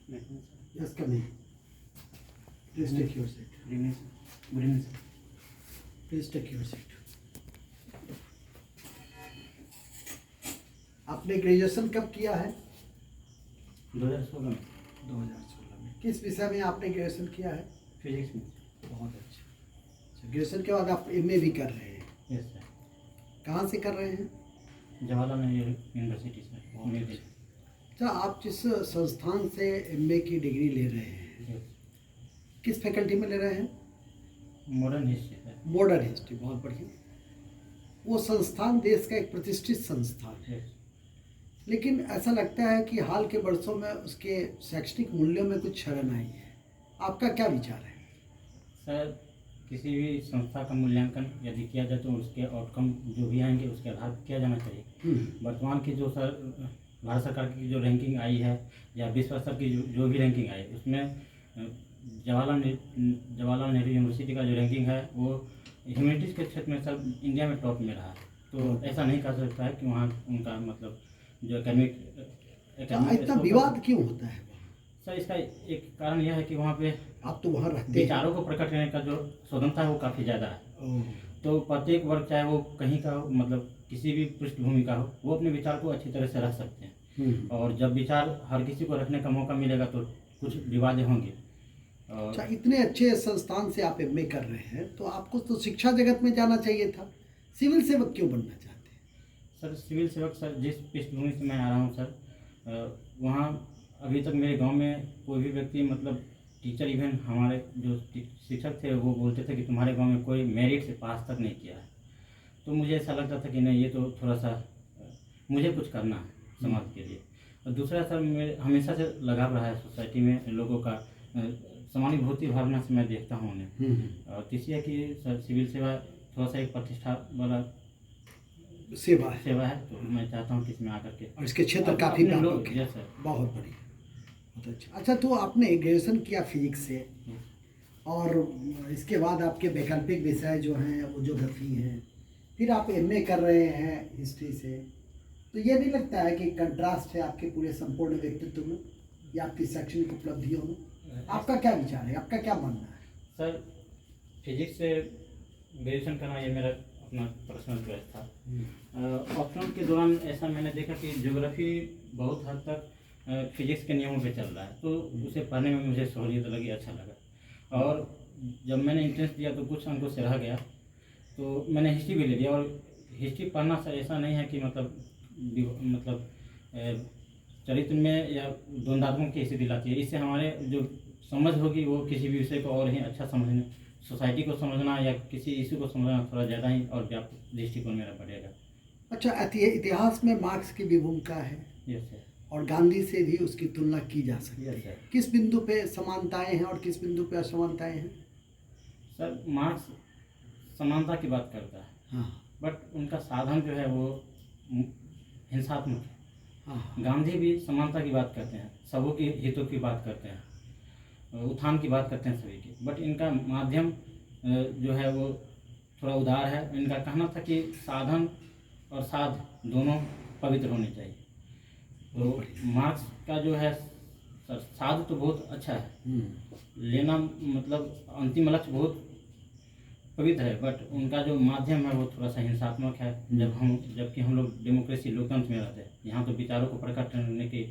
Yes, come in. Please take your seat. Good evening, sir. Please take your seat. आपने graduation कब किया है? 2016 में 2016 में। किस विषय में आपने ग्रेजुएशन किया है? फिजिक्स में। बहुत अच्छा। ग्रेजुएशन के बाद आप एमए भी कर रहे हैं? Yes sir. कहाँ से कर रहे हैं? जवाहरलाल नेहरू यूनिवर्सिटी से। अच्छा, आप जिस संस्थान से एमए की डिग्री ले रहे हैं, यस। किस फैकल्टी में ले रहे हैं? Modern history sir. Modern history, बहुत बढ़िया। वो संस्थान देश का एक प्रतिष्ठित संस्थान है, यस। लेकिन ऐसा लगता है कि हाल के वर्षों में उसके शैक्षणिक मूल्यों में कुछ क्षरण आई है। आपका क्या विचार है? सर, किसी भी संस्था का मूल्यांकन यदि किया जाए तो उसके आउटकम जो भी आएंगे उसके आधार पर किया जाना चाहिए। वर्तमान की जो सर भारत सरकार की जो रैंकिंग आई है या विश्व स्तर की जो भी रैंकिंग आई उसमें जवाहरलाल नेहरू यूनिवर्सिटी का जो रैंकिंग है वो ह्यूमैनिटीज़ के क्षेत्र में सर इंडिया में टॉप में रहा। तो ऐसा नहीं कहा सकता है कि वहाँ उनका मतलब जो एकेडमिक इतना विवाद क्यों होता है? सर, इसका एक कारण यह है कि वहाँ पे आप तो वहाँ रहते हैं। विचारों को प्रकट करने का जो स्वतंत्रता है वो काफ़ी ज़्यादा है। तो प्रत्येक वर्ग, चाहे वो कहीं का हो, मतलब किसी भी पृष्ठभूमि का हो, वो अपने विचार को अच्छी तरह से रख सकते हैं। और जब विचार हर किसी को रखने का मौका मिलेगा तो कुछ विवाद होंगे। अच्छा, इतने अच्छे संस्थान से आप एमए कर रहे हैं तो आपको तो शिक्षा जगत में जाना चाहिए था। सिविल सेवक क्यों बनना चाहते हैं? सर, सिविल सेवक सर जिस पृष्ठभूमि से मैं आ रहा हूँ सर, वहाँ अभी तक मेरे गांव में कोई भी व्यक्ति मतलब टीचर, इवन हमारे जो शिक्षक थे वो बोलते थे कि तुम्हारे गांव में कोई मेरिट से पास तक नहीं किया है। तो मुझे ऐसा लगता था कि नहीं, ये तो थोड़ा सा मुझे कुछ करना है समाज के लिए। और दूसरा सर, मेरे हमेशा से लगाव रहा है सोसाइटी में लोगों का, समानुभूति भावना से मैं देखता हूँ उन्हें। और तीसरी है कि सर सिविल सेवा थोड़ा सा एक प्रतिष्ठा वाला सेवा है, तो मैं चाहता हूँ कि इसमें आकर के और इसके क्षेत्र काफ़ी व्यापक है। सर, बहुत बढ़िया, बहुत अच्छा। अच्छा, तो आपने ग्रेजुएशन किया फिजिक्स से और इसके बाद आपके वैकल्पिक विषय जो हैं वो ज्योग्राफी हैं, फिर आप एमए कर रहे हैं हिस्ट्री से, तो ये नहीं लगता है कि कंट्रास्ट है आपके पूरे संपूर्ण व्यक्तित्व में या आपकी शैक्षणिक उपलब्धियों में? आपका क्या विचार है, आपका क्या मानना है? सर, फिजिक्स से ग्रेजुएशन करना ये मेरा अपना पर्सनल चॉइस था। ऑप्शनल के दौरान ऐसा मैंने देखा कि ज्योग्राफी बहुत हद तक फिजिक्स के नियमों पे चल रहा है, तो उसे पढ़ने में मुझे सहूलियत लगी, अच्छा लगा। और जब मैंने इंट्रेंस दिया तो कुछ अंकों से रह गया, तो मैंने हिस्ट्री भी ले लिया। और हिस्ट्री पढ़ना सर ऐसा नहीं है कि मतलब चरित्र में या द्वंद्वात्मक की हिस्ट्री दिलाती है। इससे हमारे जो समझ होगी वो किसी भी विषय को और ही अच्छा समझने, सोसाइटी को समझना या किसी इशू को समझना थोड़ा ज़्यादा ही और व्यापक दृष्टिकोण मेरा बढ़ेगा। अच्छा, इतिहास में मार्क्स की भी भूमिका है। Yes sir. और गांधी से भी उसकी तुलना की जा सकती है। Yes sir. किस बिंदु पे समानताएं हैं और किस बिंदु पे असमानताएं हैं? सर, मार्क्स समानता की बात करता है, हाँ, बट उनका साधन जो है वो हिंसात्मक है। हाँ। गांधी भी समानता की बात करते हैं, सबों के हितों की बात करते हैं, उत्थान की बात करते हैं सभी की, बट इनका माध्यम जो है वो थोड़ा उदार है। इनका कहना था कि साधन और साध दोनों पवित्र होने चाहिए। तो मार्क्स का जो है सर, साध तो बहुत अच्छा है, लेना मतलब अंतिम लक्ष्य बहुत पवित्र है, बट उनका जो माध्यम है वो थोड़ा सा हिंसात्मक है। जबकि हम लोग डेमोक्रेसी, लोकतंत्र में रहते हैं, यहाँ तो विचारों को प्रकट करने की,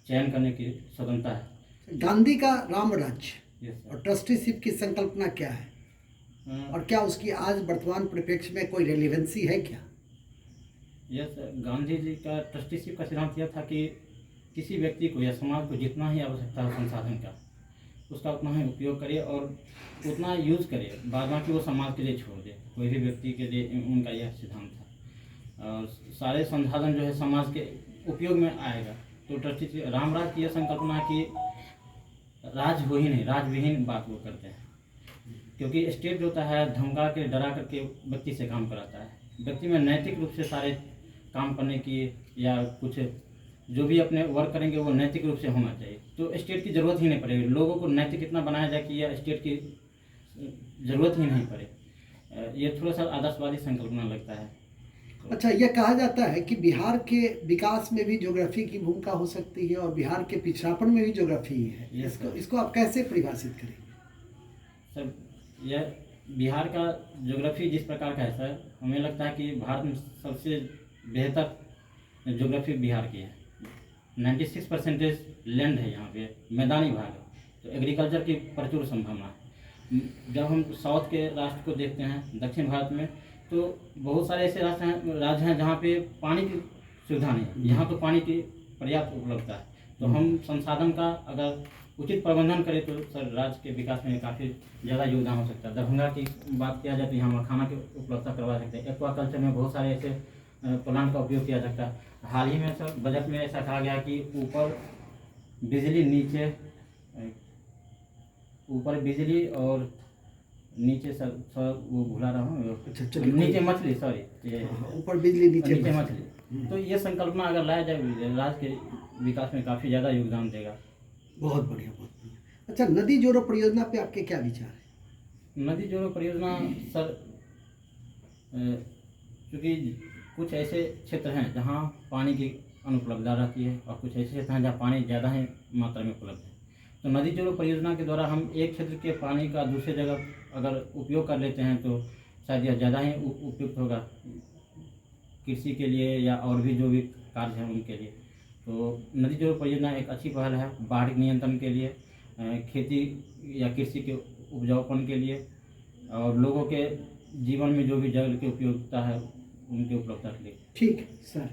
चयन करने की स्वतंत्रता है। गांधी का राम राज्य सर। और ट्रस्टीशिप की संकल्पना क्या है? और क्या उसकी आज वर्तमान परिप्रेक्ष्य में कोई रेलिवेंसी है क्या? यस, गांधी जी का ट्रस्टीशिप का सिद्धांत यह था कि किसी व्यक्ति को या समाज को जितना ही आवश्यकता हो संसाधन का, उसका उतना ही उपयोग करे और उतना यूज़ करे, बाद बाकी वो समाज के लिए छोड़ दे, कोई भी व्यक्ति के लिए। उनका यह सिद्धांत था। और सारे संसाधन जो है समाज के उपयोग में आएगा। तो ट्रस्टीशिप, रामराज की यह संकल्पना है कि राज हो ही नहीं, राजविहीन बात वो करते हैं। क्योंकि स्टेट जो होता है धमका के, डरा करके व्यक्ति से काम कराता है। व्यक्ति में नैतिक रूप से सारे काम करने की या कुछ जो भी अपने वर्क करेंगे वो नैतिक रूप से होना चाहिए। तो स्टेट की ज़रूरत ही नहीं पड़ेगी, लोगों को नैतिक इतना बनाया जाए कि यह स्टेट की ज़रूरत ही नहीं पड़े। ये थोड़ा सा आदर्शवादी संकल्पना लगता है। अच्छा, यह कहा जाता है कि बिहार के विकास में भी ज्योग्राफी की भूमिका हो सकती है और बिहार के पिछड़ापन में भी ज्योग्राफी है। Yes, इसको sir. इसको आप कैसे परिभाषित करेंगे? सर यह बिहार का ज्योग्राफी जिस प्रकार का है सर, हमें लगता है कि भारत में सबसे बेहतर ज्योग्राफी बिहार की है। 96% लैंड है यहाँ पे, मैदानी भाग है, तो एग्रीकल्चर की प्रचुर संभावना है। जब हम साउथ के राष्ट्र को देखते हैं, दक्षिण भारत में, तो बहुत सारे ऐसे राज्य हैं जहाँ पे पानी की सुविधा नहीं है। यहाँ तो पानी की पर्याप्त उपलब्धता है, तो हम संसाधन का अगर उचित प्रबंधन करें तो सर राज्य के विकास में काफ़ी ज़्यादा योगदान हो सकता है। दरभंगा की बात किया जाए तो यहाँ मखाना की उपलब्धता करवा सकते हैं। एक्वाकल्चर में बहुत सारे ऐसे प्लांट का उपयोग किया सकता है। हाल ही में सर बजट में ऐसा कहा गया कि ऊपर बिजली, नीचे ऊपर बिजली और नीचे सर वो भुला रहा हूँ, अच्छा, चलिए, नीचे मछली, सॉरी, ये ऊपर बिजली, नीचे नीचे मछली। मछली। तो ये संकल्पना अगर लाया जाए राज्य के विकास में काफ़ी ज़्यादा योगदान देगा। बहुत बढ़िया, बहुत बढ़िया। अच्छा, नदी जोड़ो परियोजना पे आपके क्या विचार है? नदी जोड़ो परियोजना सर, क्योंकि कुछ ऐसे क्षेत्र हैं जहाँ पानी की अनुपलब्धता रहती है और कुछ ऐसे क्षेत्र हैं जहाँ पानी ज़्यादा ही मात्रा में उपलब्ध है। तो नदी जोड़ो परियोजना के द्वारा हम एक क्षेत्र के पानी का दूसरे जगह अगर उपयोग कर लेते हैं तो शायद यह ज़्यादा ही उपयुक्त होगा कृषि के लिए या और भी जो भी कार्य हैं उनके लिए। तो नदी जोड़ो परियोजना एक अच्छी पहल है बाढ़ नियंत्रण के लिए, खेती या कृषि के उपजाऊपन के लिए, और लोगों के जीवन में जो भी जल की उपयोगिता है उनकी उपलब्धता के लिए। ठीक है सर।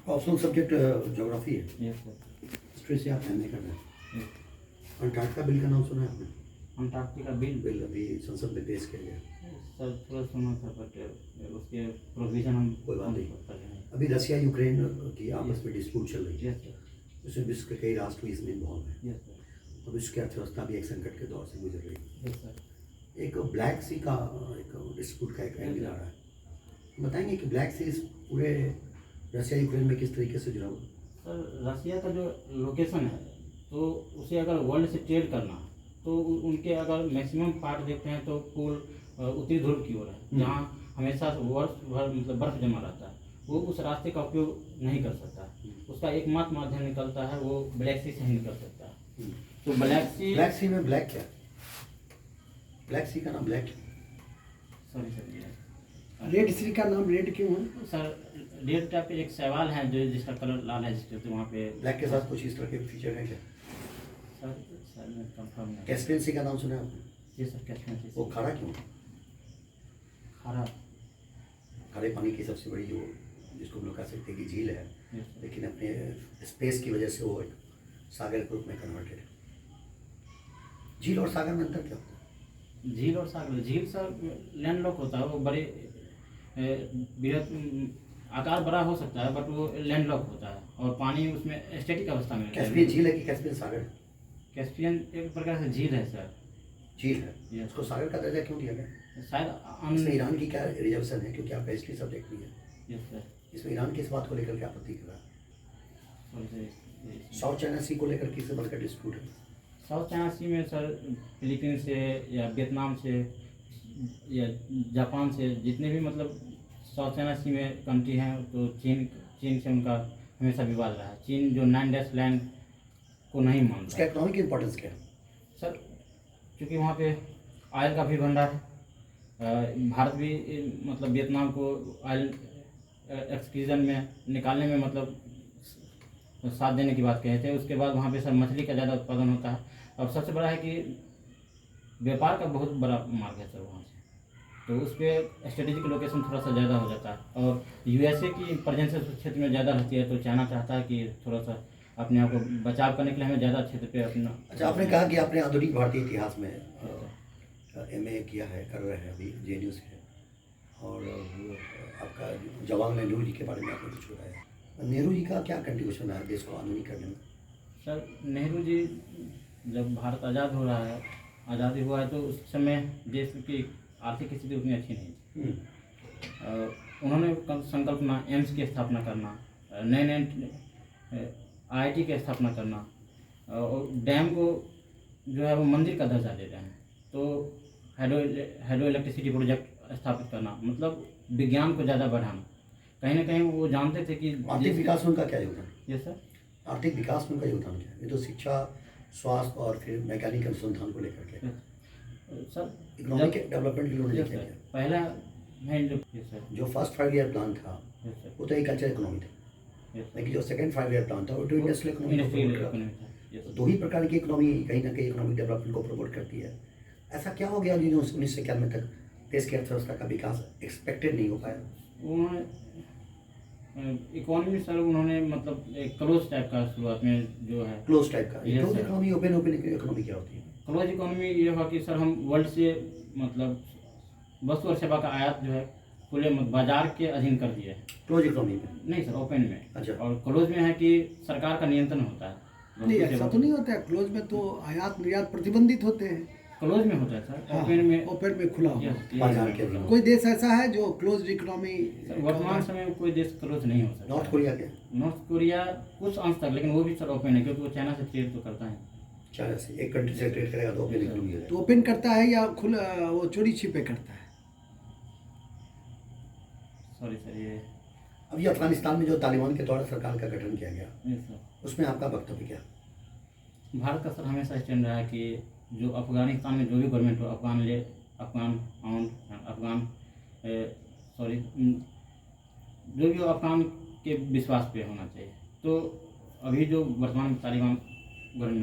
ऑप्शनल सब्जेक्ट ज्योग्राफी है, यस सर। हिस्ट्री से आप एमए कर रहे हैं। यस। अंटार्कटिका बिल का नाम सुना है आपने? अंटार्कटिका बिल बिल अभी संसद में पेश किया गया। सर थोड़ा सुना था, बट उसके प्रोविजन हम कोई बात नहीं। पता नहीं। अभी रसिया यूक्रेन की आपस में डिस्प्यूट चल रही है, यस सर। उसमें विश्व के कई राष्ट्र भी इसमें इन्वॉल्व हैं यस सर। और विश्व की अर्थव्यवस्था भी एक संकट के दौर से गुजर रही है। Yes sir. एक ब्लैक सी का एक डिस्प्यूट का एक एंगल आ रहा है, बताएंगे कि ब्लैक सी इस पूरे रसिया यूक्रेन में किस तरीके से जुड़ा हुआ? सर रसिया का जो लोकेशन है, तो उसे अगर वर्ल्ड से ट्रेड करना है तो उनके अगर मैक्सिमम पार्ट देखते हैं तो पोल उत्तरी ध्रुव की ओर है, जहाँ हमेशा वर्ष भर मतलब बर्फ जमा रहता है। वो उस रास्ते का उपयोग नहीं कर सकता है, उसका एकमात्र माध्यम निकलता है वो ब्लैक सी से ही निकल सकता है। तो ब्लैक सी में ब्लैक क्या? ब्लैक सी का नाम ब्लैक? सॉरी सर, रेड सी का नाम रेड क्यों है? सर रेड टाइप एक सवाल है जो जिसका कलर लाल है, जिसके तो वहाँ पे ब्लैक के साथ कुछ इस तरह के फीचर हैं क्या? सर मैं कंफर्म नहीं। कैस्पियन सी का नाम सुना है आपने? जी सर, कैस्पियन सी। वो खारा क्यों? खारा? खारे पानी की सबसे बड़ी जो जिसको हम लोग कह सकते हैं कि झील है, यस सर। लेकिन अपने स्पेस की वजह से वो एक सागर के रूप में कन्वर्टेड है। झील और सागर में अंतर क्या होता है? झील और सागर, झील सर लैंडलॉक होता है, वो बड़े बृहद आकार बड़ा हो सकता है, बट वो लैंडलॉक होता है और पानी उसमें स्टैटिक अवस्था में रहता है। कैस्पियन झील है कि कैस्पियन सागर? कैस्पियन एक प्रकार से झील है सर। झील है, Yes. उसको सागर का दर्जा क्यों दिया गया? शायद इसमें ईरान की क्या रिजर्वेशन है, क्योंकि आपका हिस्ट्री सब्जेक्ट भी है? Yes sir. इसमें ईरान की इस बात को लेकर क्या आपत्ति कर रहा है? Sorry sir. साउथ चाइना सी को लेकर किससे बल का डिस्प्यूट है? साउथ चाइना सी में सर फिलीपींस से या वियतनाम से या जापान से, जितने भी मतलब साउथ चाइना सी में कंट्री हैं, तो चीन से उनका हमेशा विवाद रहा है। चीन जो 9 डैश लैंड को नहीं उसका मानता इकोनॉमिक इंपॉर्टेंस क्या है? सर, क्योंकि वहाँ पे ऑयल का भी भंडार है। भारत भी मतलब वियतनाम को ऑयल एक्सक्रीजन में निकालने में मतलब साथ देने की बात कहे थे। उसके बाद वहाँ पे सर मछली का ज़्यादा उत्पादन होता है और सबसे बड़ा है कि व्यापार का बहुत बड़ा मार्ग है सर वहाँ से, तो उस पर स्ट्रेटेजिक लोकेशन थोड़ा सा ज़्यादा हो जाता है और यूएसए की प्रेजेंस उस क्षेत्र में ज़्यादा रहती है, तो चाइना चाहता है कि थोड़ा सा अपने आप को बचाव करने के लिए हमें ज़्यादा क्षेत्र पे अपना। अच्छा, आपने कहा कि आपने आधुनिक भारतीय इतिहास में एमए किया है, कर रहे हैं अभी जेएनयू से, और वो आपका जवाहरलाल नेहरू जी के बारे में आपने कुछ बताया। नेहरू जी का क्या कंट्रीब्यूशन है देश को आधुनिक करने में? सर नेहरू जी जब भारत आज़ाद हो रहा है, आज़ादी हुआ है, तो उस समय देश की आर्थिक स्थिति उतनी अच्छी नहीं थी। उन्होंने संकल्पना एम्स की स्थापना करना, नए नए आईआईटी की स्थापना करना, और डैम को जो है वो मंदिर का दर्जा देते हैं, तो हाइड्रो इलेक्ट्रिसिटी प्रोजेक्ट स्थापित करना, मतलब विज्ञान को ज़्यादा बढ़ाना। कहीं ना कहीं वो जानते थे कि आर्थिक विकास में उनका क्या योगदान? Yes sir. आर्थिक विकास में उनका योगदान क्या है? ये तो शिक्षा, स्वास्थ्य और फिर मैकेनिक अनुसंधान को लेकर के सर इकोनॉमिक डेवलपमेंट के लिए उन्होंने यस क्या सर, किया? पहला है यस सर, जो फर्स्ट 5 ईयर प्लान था यस सर, वो तो एग्रीकल्चर इकोनॉमी था, यस सर, लेकिन जो सेकंड 5 ईयर प्लान था वो तो इंडस्ट्रियल इकोनॉमी को इंडस्ट्रियल प्रमोट इकोनॉमी करता था। यस है। दो ही प्रकार की इकोनॉमी कहीं ना कहीं इकोनॉमिक डेवलपमेंट को प्रमोट करती है। ऐसा क्या हो गया जो 1991 तक देश की अर्थव्यवस्था का विकास एक्सपेक्टेड नहीं हो पाया? उन्होंने इकोनॉमी सर उन्होंने मतलब एक क्लोज टाइप का शुरुआत में जो है क्लोज टाइप का। Yes, close sir. Economy, open economy क्या होती है? क्लोज इकोनॉमी ये हुआ कि सर हम वर्ल्ड से मतलब वस्तु और सेवा का आयात जो है खुले बाजार के अधीन कर दिया है। क्लोज इकोनॉमी में नहीं सर, ओपन में। अच्छा। और क्लोज में है कि सरकार का नियंत्रण होता है। नहीं, ऐसा तो नहीं होता है। क्लोज में तो आयात निर्यात प्रतिबंधित होते हैं। क्लोज में होता है सर, हाँ, ओपन में ओपन में खुला हुआ। यस, ये बाजार के अधीन। कोई देश ऐसा है जो क्लोज इकोनॉमी? सर, वर्तमान समय में कोई देश क्लोज नहीं हो सकता। नॉर्थ कोरिया के? नॉर्थ कोरिया कुछ अंश तक, लेकिन वो भी सर ओपन है क्योंकि वो चाइना से ट्रेड तो करता है। चाइना से एक कंट्री से ट्रेड करेगा तो ओपन इकोनॉमी हो तो जाएगा। ओपन करता है या खुला वो चोरी छिपे करता है? सॉरी सर, ये अभी अफगानिस्तान में जो तालिबान के द्वारा सरकार का गठन किया गया, यस सर। उसमें आपका वक्तव्य क्या? भारत का सर हमेशा स्टैंड रहा है कि जो अफगानिस्तान में जो भी गवर्नमेंट हो, अफगान सॉरी जो भी हो, अफगान के विश्वास पे होना चाहिए। तो अभी जो वर्तमान में तालिबान गवर्नमेंट